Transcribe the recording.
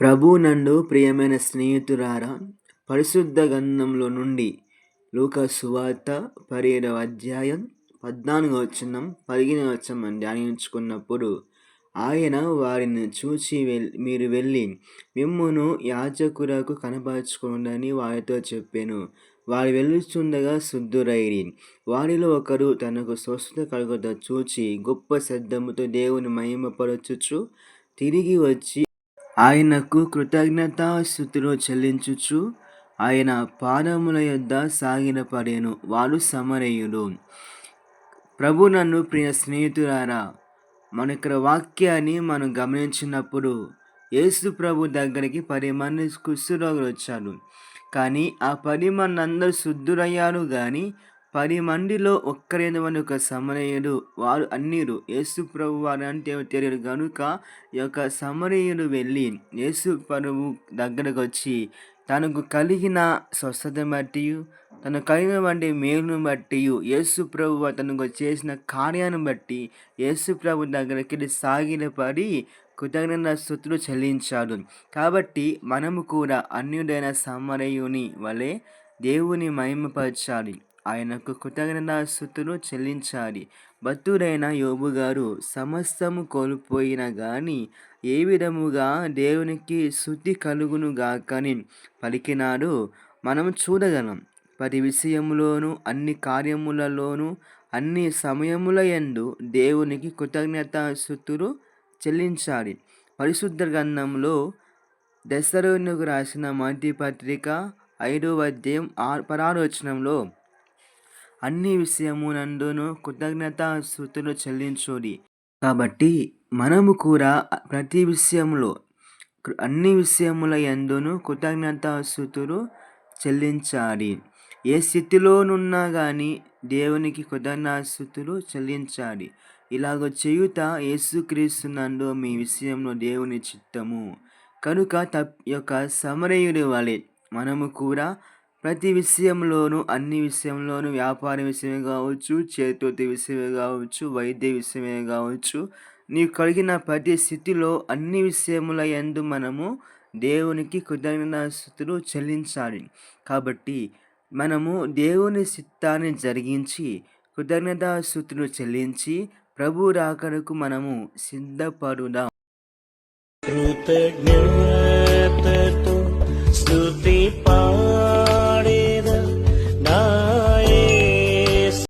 ప్రభువునందు ప్రియమైన స్నేహితులారా, పరిశుద్ధ గ్రంథంలో నుండి లూకా సువార్త 17వ అధ్యాయం 14వ వచనం 15వ వచనం ధ్యానించుకున్నప్పుడు ఆయన వారిని చూచి మీరు వెళ్ళి మిమ్మును యాజకులకు కనపరచుకొనుడని వారితో చెప్పెను. వారు వెళ్ళుచుండగా శుద్ధురైరి. వారిలో ఒకరు తనకు స్వస్థత కలుగుట చూచి గొప్ప శబ్దముతో దేవుని మహిమపరచుచు తిరిగి వచ్చి ఆయనకు కృతజ్ఞతాస్తుతులు చెల్లించుచు ఆయన పాదముల యొద్ద సాగిలపడెను. వారు సమరయులు. ప్రభునందు ప్రియ స్నేహితులారా, మన ఇక్కడ వాక్యాన్ని మనం గమనించినప్పుడు యేసు ప్రభు దగ్గరికి 10 మంది కుష్ఠరోగులు వచ్చారు. కానీ ఆ 10 మంది అందరూ శుద్ధులయ్యారు. కానీ 10 మందిలో ఒక్కరైనటువంటి ఒక సమరయుడు, వారు అన్యులు, యేసు ప్రభు వారు అంటే తెలియదు కనుక ఈ యొక్క సమరయుడు వెళ్ళి యేసు ప్రభు దగ్గరకు వచ్చి తనకు కలిగిన స్వస్థత బట్టి, తనకు కలిగినటువంటి మేలును బట్టి, యేసు ప్రభు తనకు చేసిన కార్యాన్ని బట్టి యేసు ప్రభు దగ్గరికి సాగిలపడి కృతజ్ఞతాస్తుతులు చెల్లించాడు. కాబట్టి మనము కూడా అన్యుడైన సమరయుని వలె దేవుని మహిమపరచాలి, ఆయనకు కృతజ్ఞతాస్తుతులు చెల్లించాలి. భక్తుడైన యోబు గారు సమస్తము కోల్పోయిన గాని ఏ విధముగా దేవునికి స్తుతి కలుగును గాకని పలికినాడు మనం చూడగలం. ప్రతి విషయంలోనూ, అన్ని కార్యములలోనూ, అన్ని సమయముల యందు దేవునికి కృతజ్ఞతాస్తుతులు చెల్లించాలి. పరిశుద్ధ గ్రంథంలో దెస్సలోనికు రాసిన మొదటి పత్రిక 5వ అధ్యాయం 16వ వచనంలో అన్ని విషయమునందును కృతజ్ఞతాస్తుతులు చెల్లించుడి. కాబట్టి మనము కూడా ప్రతి విషయంలో, అన్ని విషయముల యందును కృతజ్ఞతాస్తుతులు చెల్లించాలి. ఏ స్థితిలోనున్నా కానీ దేవునికి కృతజ్ఞతాస్తుతులు చెల్లించాలి. ఇలాగ చేయుట యేసుక్రీస్తునందు మీ విషయంలో దేవుని చిత్తము కనుక యొక్క సమరయుడి వలె మనము కూడా ప్రతి విషయంలోనూ, అన్ని విషయంలోనూ, వ్యాపార విషయమే కావచ్చు, చేతి విషయమే కావచ్చు, వైద్య విషయమే కావచ్చు, నీకు కలిగిన ప్రతి స్థితిలో, అన్ని విషయముల యందు మనము దేవునికి కృతజ్ఞతాస్తుతులు చెల్లించాలి. కాబట్టి మనము దేవుని చిత్తాన్ని జరిగించి కృతజ్ఞతాస్తుతులు చెల్లించి ప్రభు రాకడకు మనము సిద్ధపడుదాం. కృతజ్ఞతతో స్తుతి